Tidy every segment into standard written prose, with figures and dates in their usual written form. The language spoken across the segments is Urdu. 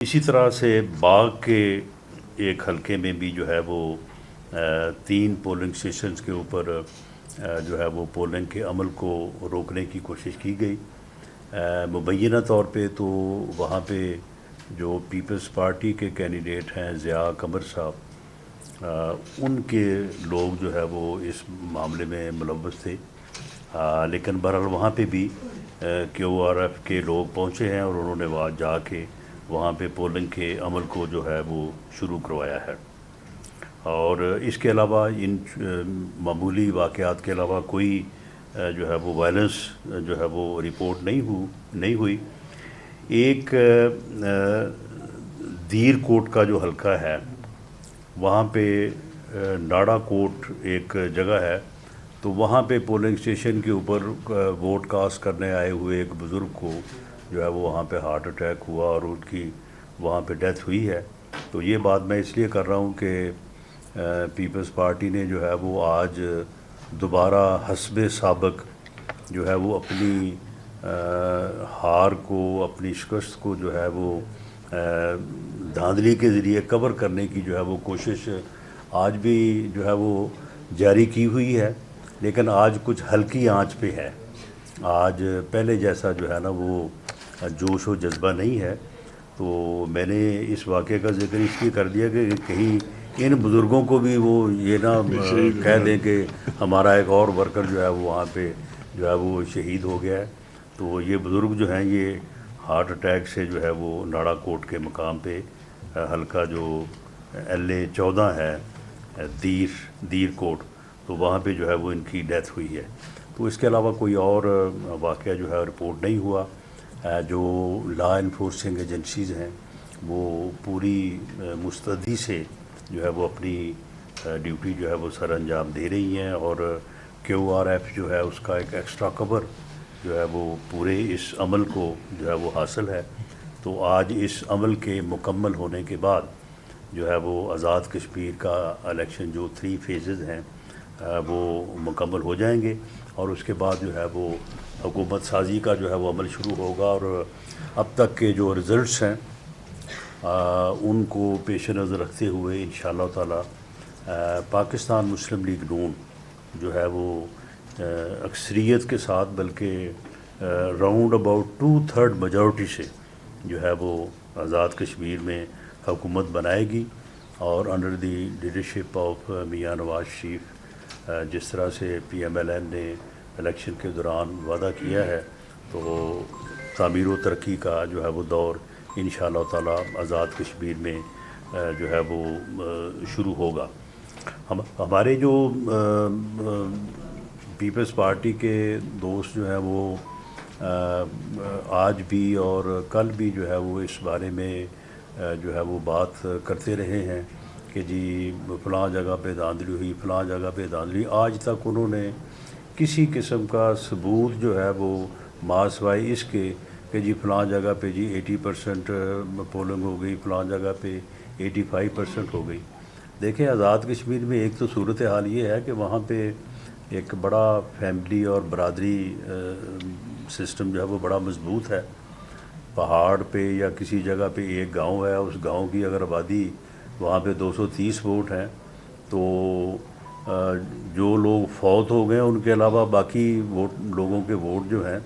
اسی طرح سے باغ کے ایک حلقے میں بھی جو ہے وہ 3 پولنگ اسٹیشنز کے اوپر جو ہے وہ پولنگ کے عمل کو روکنے کی کوشش کی گئی۔ مبینہ طور پہ تو وہاں پہ جو پیپلز پارٹی کے کینڈیڈیٹ ہیں ضیاء قمر صاحب، ان کے لوگ جو ہے وہ اس معاملے میں ملوث تھے، لیکن بہرحال وہاں پہ بھی کیو آر ایف کے لوگ پہنچے ہیں اور انہوں نے وہاں جا کے وہاں پہ پولنگ کے عمل کو جو ہے وہ شروع کروایا ہے۔ اور اس کے علاوہ ان معمولی واقعات کے علاوہ کوئی جو ہے وہ وائلنس جو ہے وہ رپورٹ نہیں ہوئی۔ ایک دیر کوٹ کا جو حلقہ ہے وہاں پہ ناڑا کوٹ ایک جگہ ہے، تو وہاں پہ پولنگ اسٹیشن کے اوپر ووٹ کاسٹ کرنے آئے ہوئے ایک بزرگ کو جو ہے وہ وہاں پہ ہارٹ اٹیک ہوا اور ان کی وہاں پہ ڈیتھ ہوئی ہے۔ تو یہ بات میں اس لیے کر رہا ہوں کہ پیپلز پارٹی نے جو ہے وہ آج دوبارہ حسب سابق جو ہے وہ اپنی ہار کو، اپنی شکست کو جو ہے وہ دھاندلی کے ذریعے کور کرنے کی جو ہے وہ کوشش آج بھی جو ہے وہ جاری کی ہوئی ہے، لیکن آج کچھ ہلکی آنچ پہ ہے۔ آج پہلے جیسا جو ہے نا وہ جوش و جذبہ نہیں ہے۔ تو میں نے اس واقعے کا ذکر اس لیے کر دیا کہ کہیں ان بزرگوں کو بھی وہ یہ نہ کہہ دیں کہ ہمارا ایک اور ورکر جو ہے وہ وہاں پہ جو ہے وہ شہید ہو گیا ہے۔ تو یہ بزرگ جو ہیں یہ ہارٹ اٹیک سے جو ہے وہ ناڑا کوٹ کے مقام پہ حلقہ جو LA-14 ہے دیر کوٹ، تو وہاں پہ جو ہے وہ ان کی ڈیتھ ہوئی ہے۔ تو اس کے علاوہ کوئی اور واقعہ جو ہے رپورٹ نہیں ہوا۔ جو لا انفورسنگ ایجنسیز ہیں وہ پوری مستعدی سے جو ہے وہ اپنی ڈیوٹی جو ہے وہ سر انجام دے رہی ہیں، اور QRF جو ہے اس کا ایک ایکسٹرا کور جو ہے وہ پورے اس عمل کو جو ہے وہ حاصل ہے۔ تو آج اس عمل کے مکمل ہونے کے بعد جو ہے وہ آزاد کشمیر کا الیکشن جو 3 فیزز ہیں وہ مکمل ہو جائیں گے، اور اس کے بعد جو ہے وہ حکومت سازی کا جو ہے وہ عمل شروع ہوگا۔ اور اب تک کے جو رزلٹس ہیں ان کو پیش نظر رکھتے ہوئے انشاءاللہ تعالی پاکستان مسلم لیگ نون جو ہے وہ اکثریت کے ساتھ، بلکہ راؤنڈ اباؤٹ 2/3 میجورٹی سے جو ہے وہ آزاد کشمیر میں حکومت بنائے گی، اور under the leadership of Mian Nawaz Sharif جس طرح سے PMLN نے الیکشن کے دوران وعدہ کیا ہے، تو تعمیر و ترقی کا جو ہے وہ دور انشاءاللہ تعالی آزاد کشمیر میں جو ہے وہ شروع ہوگا۔ ہمارے جو پیپلز پارٹی کے دوست جو ہیں وہ آج بھی اور کل بھی جو ہے وہ اس بارے میں جو ہے وہ بات کرتے رہے ہیں کہ جی فلاں جگہ پہ دھاندلی ہوئی، فلاں جگہ پہ دھاندلی۔ آج تک انہوں نے کسی قسم کا ثبوت جو ہے وہ ماسوائے اس کے کہ جی فلاں جگہ پہ جی 80% پولنگ ہو گئی، فلاں جگہ پہ 85% ہو گئی۔ دیکھیں آزاد کشمیر میں ایک تو صورتحال یہ ہے کہ وہاں پہ ایک بڑا فیملی اور برادری سسٹم جو ہے وہ بڑا مضبوط ہے۔ پہاڑ پہ یا کسی جگہ پہ ایک گاؤں ہے، اس گاؤں کی اگر آبادی وہاں پہ 230 ووٹ ہیں، تو جو لوگ فوت ہو گئے ان کے علاوہ باقی لوگوں کے ووٹ جو ہیں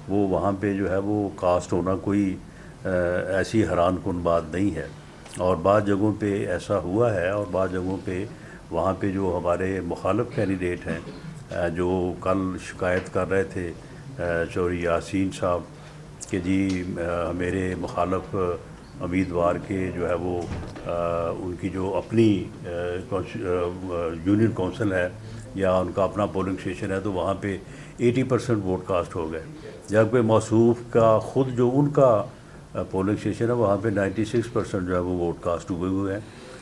وہ وہاں پہ جو ہے وہ کاسٹ ہونا کوئی ایسی حیران کن بات نہیں ہے۔ اور بعض جگہوں پہ ایسا ہوا ہے، اور بعض جگہوں پہ وہاں پہ جو ہمارے مخالف کینڈیڈیٹ ہیں جو کل شکایت کر رہے تھے چوہدری یاسین صاحب کہ جی میرے مخالف امیدوار کے جو ہے وہ ان کی جو اپنی یونین کونسل ہے یا ان کا اپنا پولنگ اسٹیشن ہے، تو وہاں پہ 80% ووٹ کاسٹ ہو گئے، جبکہ موصوف کا خود جو ان کا پولنگ اسٹیشن ہے وہاں پہ 96% جو ہے وہ ووٹ کاسٹ ہوئے ہیں۔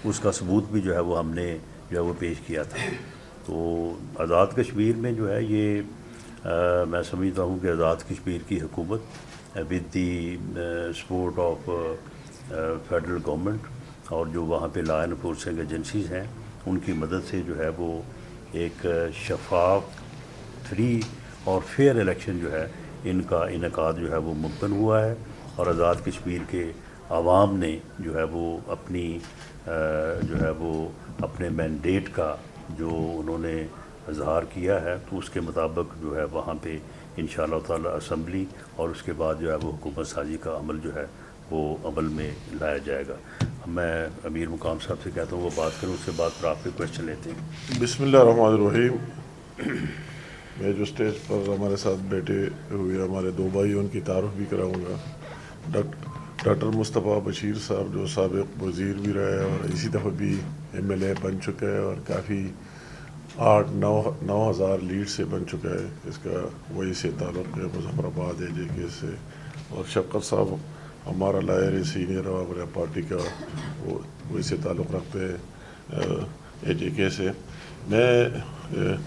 اس کا ثبوت بھی جو ہے وہ ہم نے جو ہے وہ پیش کیا تھا۔ تو آزاد کشمیر میں جو ہے یہ میں سمجھتا ہوں کہ آزاد کشمیر کی حکومت with the support of federal government اور جو وہاں پہ لا انفورسنگ ایجنسیز ہیں ان کی مدد سے جو ہے وہ ایک شفاف، فری اور فیئر الیکشن جو ہے ان کا انعقاد جو ہے وہ ممکن ہوا ہے، اور آزاد کشمیر کے عوام نے جو ہے وہ اپنی جو ہے وہ اپنے مینڈیٹ کا جو انہوں نے اظہار کیا ہے، تو اس کے مطابق جو ہے وہاں پہ انشاءاللہ تعالی اسمبلی اور اس کے بعد جو ہے وہ حکومت سازی کا عمل جو ہے وہ عمل میں لایا جائے گا۔ میں امیر مقام صاحب سے کہتا ہوں وہ بات کروں، اس کے بعد پر آپ کے کویشچن لیتے ہیں۔ بسم اللہ الرحمن الرحیم۔ میں جو اسٹیج پر ہمارے ساتھ بیٹھے ہوئے ہمارے دو بھائی ان کی تعارف بھی کراؤں گا۔ ڈاکٹر مصطفیٰ بشیر صاحب جو سابق وزیر بھی رہے اور اسی دفعہ بھی ایم ایل اے بن چکے ہیں اور کافی 8-9 ہزار لیڈ سے بن چکا ہے، اس کا وہی سے تعلق ہے مظفر آباد اے جے کے سے۔ اور شفقت صاحب ہمارا لائر سینئر ہمارے پارٹی کا، وہ وہی سے تعلق رکھتے ہیں اے جے کے سے۔ میں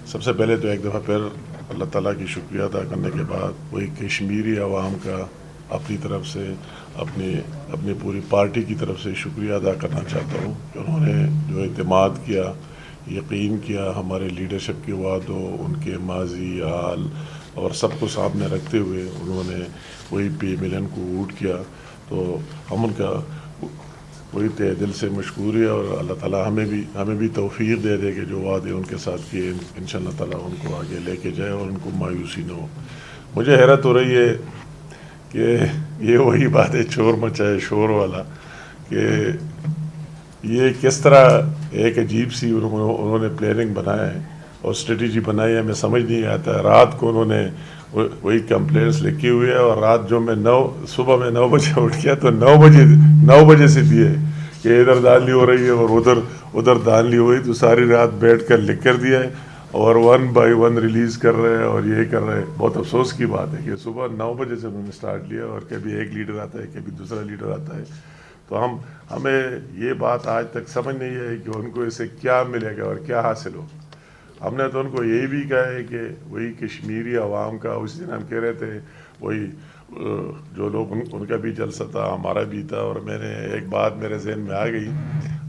سب سے پہلے تو ایک دفعہ پھر اللہ تعالیٰ کی شکریہ ادا کرنے کے بعد وہی کشمیری عوام کا اپنی طرف سے اپنی پوری پارٹی کی طرف سے شکریہ ادا کرنا چاہتا ہوں کہ انہوں نے جو اعتماد کیا، یقین کیا ہمارے لیڈرشپ کی بات ہو، ان کے ماضی حال اور سب کو سامنے رکھتے ہوئے انہوں نے وہی پی ملن کو ووٹ کیا، تو ہم ان کا وہی تہ دل سے مشکور ہے اور اللہ تعالیٰ ہمیں بھی توفیق دے دے کہ جو وعدے ان کے ساتھ کیے انشاءاللہ تعالیٰ ان کو آگے لے کے جائے اور ان کو مایوسی نہ ہو۔ مجھے حیرت ہو رہی ہے کہ یہ وہی بات ہے چور مچائے شور والا، کہ یہ کس طرح ایک عجیب سی انہوں نے پلاننگ بنایا ہے اور اسٹریٹجی بنائی ہے، ہمیں سمجھ نہیں آتا ہے۔ رات کو انہوں نے وہی کمپلینٹس لکھی ہوئی ہے اور رات جو میں صبح میں 9 بجے اٹھ گیا تو 9 بجے سے بھی ہے کہ ادھر دھاندلی ہو رہی ہے اور ادھر دھاندلی ہوئی، تو ساری رات بیٹھ کر لکھ کر دیا ہے اور 1 بائی 1 ریلیز کر رہے ہیں اور یہ کر رہے ہیں۔ بہت افسوس کی بات ہے کہ صبح 9 بجے سے انہوں نے سٹارٹ لیا اور کبھی ایک لیڈر آتا ہے کبھی دوسرا لیڈر آتا ہے، تو ہمیں یہ بات آج تک سمجھ نہیں ہے کہ ان کو اس سے کیا ملے گا اور کیا حاصل ہو۔ ہم نے تو ان کو یہی بھی کہا ہے کہ وہی کشمیری عوام کا، اس دن ہم کہہ رہے تھے وہی جو لوگ ان کا بھی جلسہ تھا ہمارا بھی تھا، اور میں نے ایک بات میرے ذہن میں آ گئی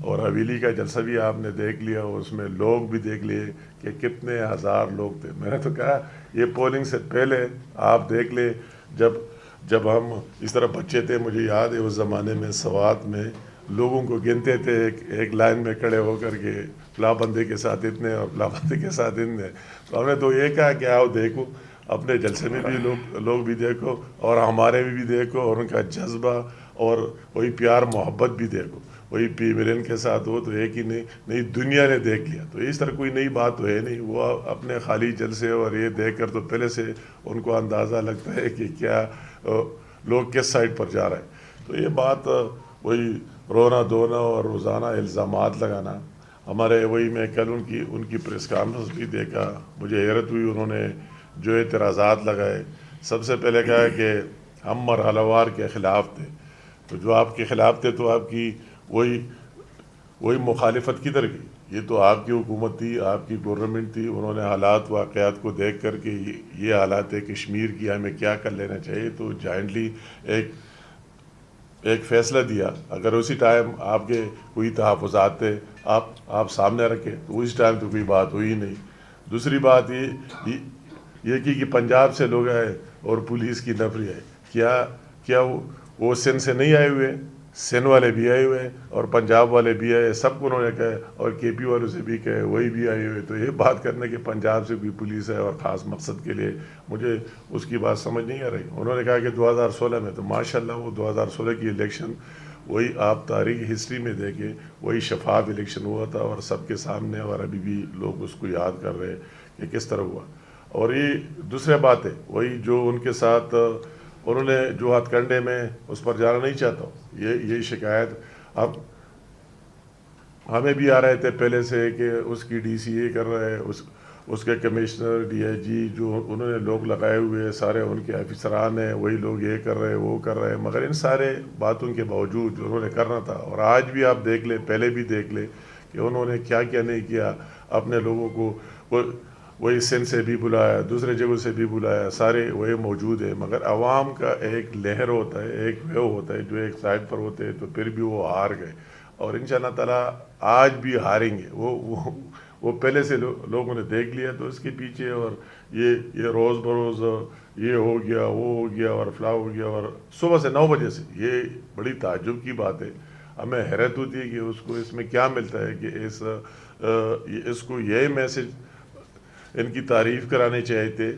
اور حویلی کا جلسہ بھی آپ نے دیکھ لیا اور اس میں لوگ بھی دیکھ لیے کہ کتنے ہزار لوگ تھے۔ میں نے تو کہا یہ پولنگ سے پہلے آپ دیکھ لیں، جب ہم اس طرح بچے تھے، مجھے یاد ہے اس زمانے میں سوات میں لوگوں کو گنتے تھے ایک لائن میں کھڑے ہو کر کے، فلاں بندے کے ساتھ اتنے اور فلاں بندے کے ساتھ اتنے، تو ہم نے تو یہ کہا کہ آؤ دیکھو اپنے جلسے میں بھی لوگ بھی دیکھو اور ہمارے بھی دیکھو اور ان کا جذبہ اور وہی پیار محبت بھی دیکھو۔ وہی پی ملن کے ساتھ ہو تو ایک ہی نئی دنیا نے دیکھ لیا، تو اس طرح کوئی نئی بات تو ہے نہیں۔ وہ اپنے خالی جلسے اور یہ دیکھ کر تو پہلے سے ان کو اندازہ لگتا ہے کہ کیا لوگ کس سائڈ پر جا رہے ہیں۔ تو یہ بات وہی رونا دھونا اور روزانہ الزامات لگانا، ہمارے وہی میں کل ان کی پریس کانفرنس بھی دیکھا، مجھے حیرت ہوئی انہوں نے جو اعتراضات لگائے۔ سب سے پہلے کہا کہ ہم مرحلہ وار کے خلاف تھے، تو جو آپ کے خلاف تھے تو آپ کی وہی مخالفت کدھر گئی؟ یہ تو آپ کی حکومت تھی، آپ کی گورنمنٹ تھی، انہوں نے حالات واقعات کو دیکھ کر کے یہ حالات ہے کشمیر کی، ہمیں کیا کر لینا چاہیے، تو جائنٹلی ایک فیصلہ دیا۔ اگر اسی ٹائم آپ کے کوئی تحفظات تھے آپ سامنے رکھے تو اس ٹائم تو کوئی بات ہوئی نہیں۔ دوسری بات یہ کہ پنجاب سے لوگ آئے اور پولیس کی نفری ہے، کیا وہ سندھ سے نہیں آئے ہوئے؟ سندھ والے بھی آئے ہوئے اور پنجاب والے بھی آئے، سب کو انہوں نے کہا اور کے پی والوں سے بھی کہے، وہی بھی آئے ہوئے۔ تو یہ بات کرنے کہ پنجاب سے بھی پولیس ہے اور خاص مقصد کے لیے، مجھے اس کی بات سمجھ نہیں آ رہی۔ انہوں نے کہا کہ 2016 میں، تو ماشاءاللہ وہ 2016 کی الیکشن وہی آپ تاریخ ہسٹری میں دیکھیں، وہی شفاف الیکشن ہوا تھا اور سب کے سامنے، اور ابھی بھی لوگ اس کو یاد کر رہے کہ کس طرح ہوا۔ اور یہ دوسرے بات ہے وہی جو ان کے ساتھ انہوں نے جو ہاتھ کنڈے میں اس پر جانا نہیں چاہتا ہوں، یہ شکایت اب ہمیں بھی آ رہے تھے پہلے سے کہ اس کی ڈی سی یہ کر رہا ہے، اس کے کمشنر ڈی آئی جی جو انہوں نے لوگ لگائے ہوئے سارے ان کے افسران ہیں، وہی لوگ یہ کر رہے وہ کر رہے ہیں، مگر ان سارے باتوں کے باوجود جو انہوں نے کرنا تھا، اور آج بھی آپ دیکھ لیں، پہلے بھی دیکھ لیں کہ انہوں نے کیا نہیں کیا۔ اپنے لوگوں کو وہی سندھ سے بھی بلایا، دوسرے جگہوں سے بھی بلایا، سارے وہی موجود ہیں، مگر عوام کا ایک لہر ہوتا ہے، ایک ویو ہوتا ہے جو ایک سائڈ پر ہوتے ہیں، تو پھر بھی وہ ہار گئے اور انشاءاللہ تعالیٰ آج بھی ہاریں گے۔ وہ پہلے سے لوگوں نے دیکھ لیا، تو اس کے پیچھے اور یہ روز بروز یہ ہو گیا، وہ ہو گیا اور فلاں ہو گیا، اور صبح سے 9 بجے سے، یہ بڑی تعجب کی بات ہے۔ ہمیں حیرت ہوتی ہے کہ اس میں کیا ملتا ہے کہ اس کو یہ میسج ان کی تعریف کرانے چاہیے تھے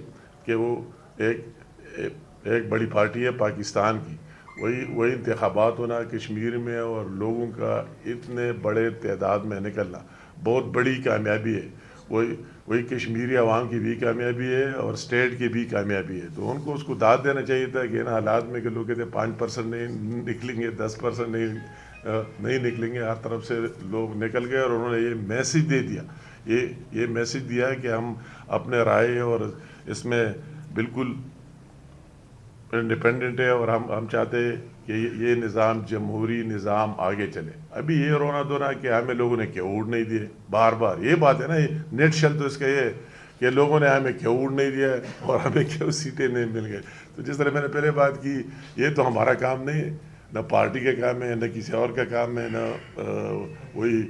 کہ وہ ایک بڑی پارٹی ہے پاکستان کی، وہی انتخابات ہونا کشمیر میں اور لوگوں کا اتنے بڑے تعداد میں نکلنا بہت بڑی کامیابی ہے، وہی کشمیری عوام کی بھی کامیابی ہے اور اسٹیٹ کی بھی کامیابی ہے۔ تو ان کو اس کو داد دینا چاہیے تھا کہ ان حالات میں کہ لوگ کہتے ہیں 5% نہیں نکلیں گے، 10% نہیں نکلیں گے، ہر طرف سے لوگ نکل گئے، اور انہوں نے یہ میسج دے دیا، یہ میسج دیا کہ ہم اپنے رائے اور اس میں بالکل انڈیپینڈنٹ ہے، اور ہم چاہتے ہیں کہ یہ نظام جمہوری نظام آگے چلے۔ ابھی یہ رونا دھونا کہ ہمیں لوگوں نے کیوں ووٹ نہیں دیے، بار بار یہ بات ہے نا، نیٹ شل تو اس کا یہ ہے کہ لوگوں نے ہمیں کیوں ووٹ نہیں دیا اور ہمیں کیوں سیٹیں نہیں مل گئی۔ تو جس طرح میں نے پہلے بات کی، یہ تو ہمارا کام نہیں ہے، نہ پارٹی کا کام ہے، نہ کسی اور کا کام ہے، نہ وہی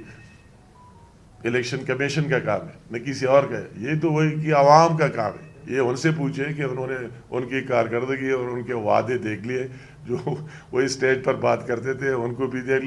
الیکشن کمیشن کا کام ہے، نہ کسی اور کا ہے، یہ تو وہی کہ عوام کا کام ہے۔ یہ ان سے پوچھے کہ انہوں نے ان کی کارکردگی اور ان کے وعدے دیکھ لیے، جو وہی اسٹیج پر بات کرتے تھے، ان کو بھی دیکھ